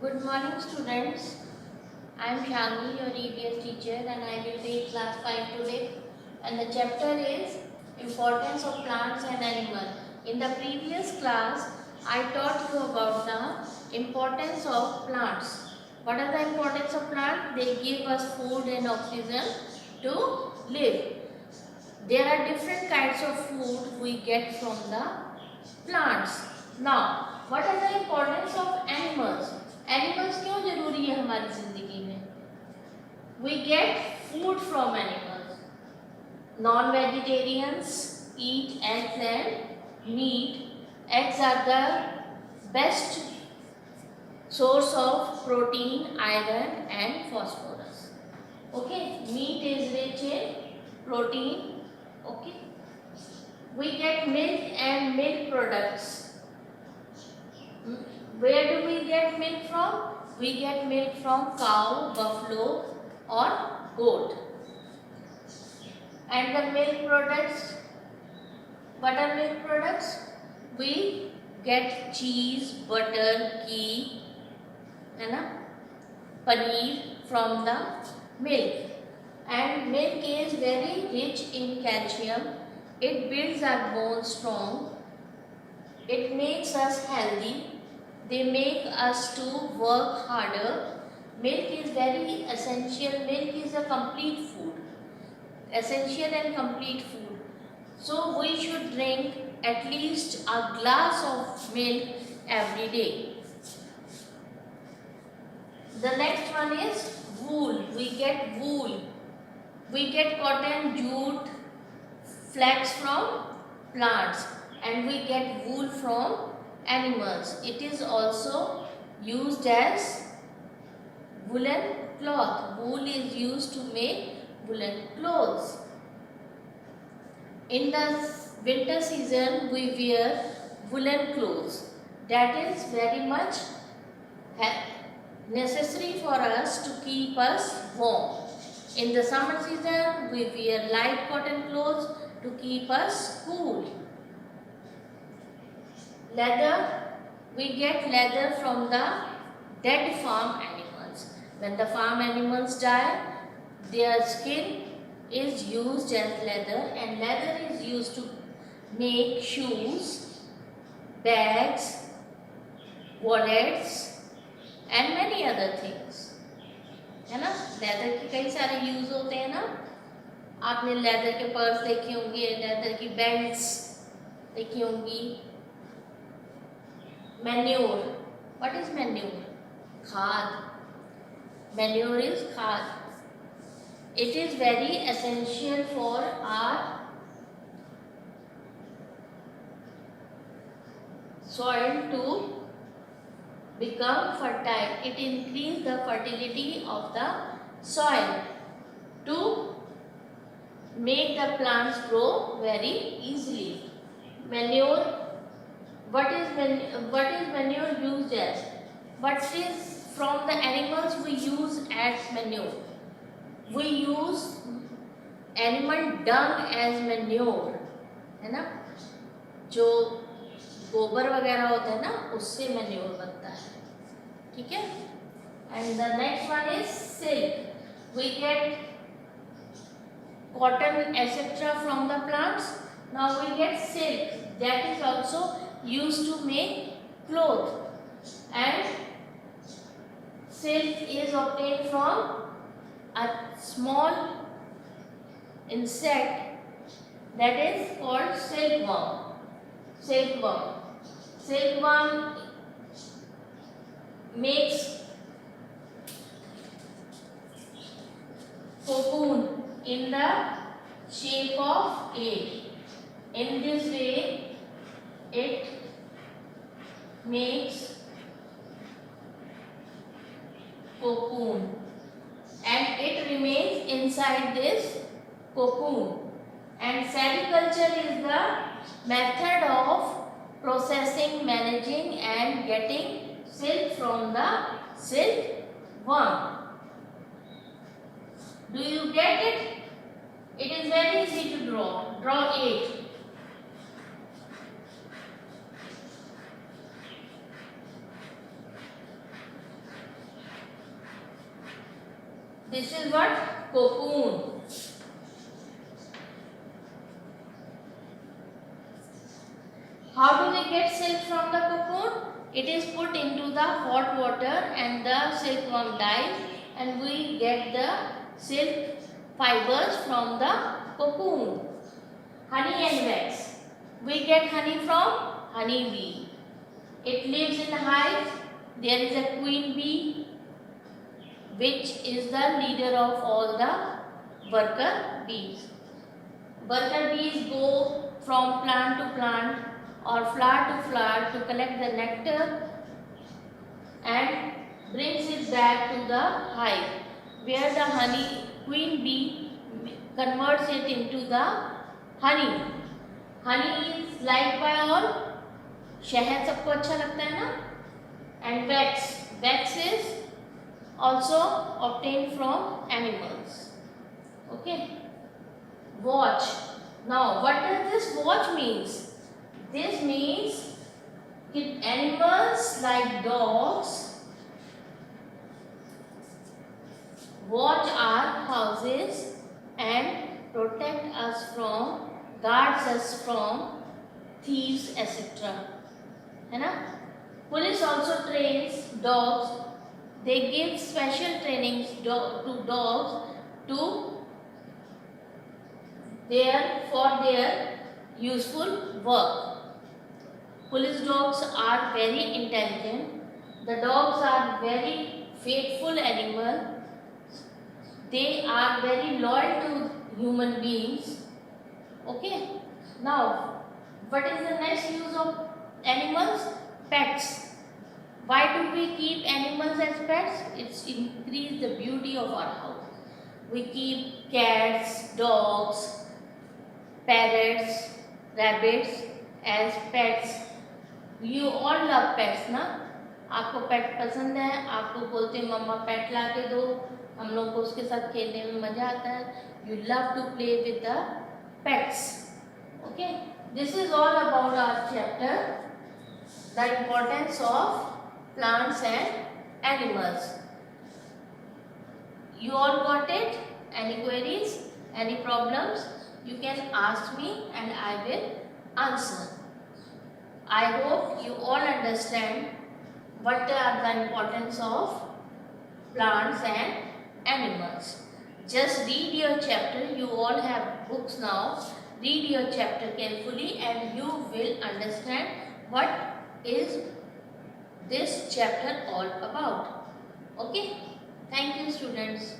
Good morning, students. I am Shani, your EVS teacher, and I will take class 5 today. And the chapter is Importance of Plants and Animals. In the previous class, I taught you about the importance of plants. What are the importance of plants? They give us food and oxygen to live. There are different kinds of food we get from the plants. Now, what are the importance of animals? Animals क्यों जरूरी है हमारी जिंदगी में? We get food from animals. Non-vegetarians eat eggs and meat. Eggs are the best source of protein, iron and phosphorus. Okay, meat is rich in protein. Okay, we get milk and milk products. Where do we get milk from? We get milk from cow, buffalo or goat. And the milk products, what are milk products? We get cheese, butter, ghee, paneer from the milk. And milk is very rich in calcium. It builds our bones strong. It makes us healthy. They make us to work harder. Milk is very essential. Milk is a complete food. Essential and complete food. So we should drink at least a glass of milk every day. The next one is wool. We get wool. We get cotton, jute, flax from plants, and we get wool from animals. It is also used as woolen cloth. Wool is used to make woolen clothes. In the winter season, we wear woolen clothes. That is very much necessary for us to keep us warm. In the summer season, we wear light cotton clothes to keep us cool. Leather, we get leather from the dead farm animals. When the farm animals die, their skin is used as leather, and leather is used to make shoes, bags, wallets and many other things. है ना, leather के कई सारे use होते हैं ना. आपने leather के पर्स देखे होंगे, लेदर की बेल्ट्स देखी होंगी. Manure, what is manure? खाद. मैन्योर इज खाद. It is very essential for our soil to become fertile. It increases the fertility of the soil to make the plants grow very easily. Manure, what is manure used as? What is from the animals we use as manure? We use animal dung as manure, है ना. जो गोबर वगैरह होता है ना, उससे manure बनता है. ठीक है. And the next one is silk. We get cotton etcetera from the plants. Now we get silk. That is also used to make cloth. And silk is obtained from a small insect that is called silkworm. Silkworm. Silkworm makes cocoon in the shape of egg. In this way, it makes cocoon and it remains inside this cocoon. And sericulture is the method of processing, managing and getting silk from the silkworm. Do you get it? It is very easy to draw. Draw 8. This is what? Cocoon. How do we get silk from the cocoon? It is put into the hot water and the silkworm dies, and we get the silk fibers from the cocoon. Honey and wax. We get honey from honey bee. It lives in a hive. There is a queen bee, which is the leader of all the worker bees. Worker bees go from plant to plant or flower to flower to collect the nectar and brings it back to the hive, where the honey queen bee converts it into the honey. Honey is liked by all. शहद सबको अच्छा लगता है ना? And wax. Wax is also obtained from animals. Okay. Watch. Now, what does this watch means? This means that animals like dogs watch our houses and protect us from, guards us from thieves, etc. है ना? Police also trains dogs. They give special trainings to dogs for their useful work. Police dogs are very intelligent. The dogs are very faithful animals. They are very loyal to human beings. Okay. Now, what is the next use of animals? Pets. Why do we keep animals as pets? It's increase the beauty of our house. We keep cats, dogs, parrots, rabbits as pets. You all love pets, ना? आपको पेट पसंद है, आपको बोलते हैं मम्मा पेट ला के दो, हम लोग को उसके साथ खेलने में मजा आता है. You love to play with the pets. Okay, this is all about our chapter, the importance of plants and animals. You all got it? Any queries? Any problems? You can ask me and I will answer. I hope you all understand what are the importance of plants and animals. Just read your chapter. You all have books now. Read your chapter carefully and you will understand what is this chapter all about. Okay? Thank you, students.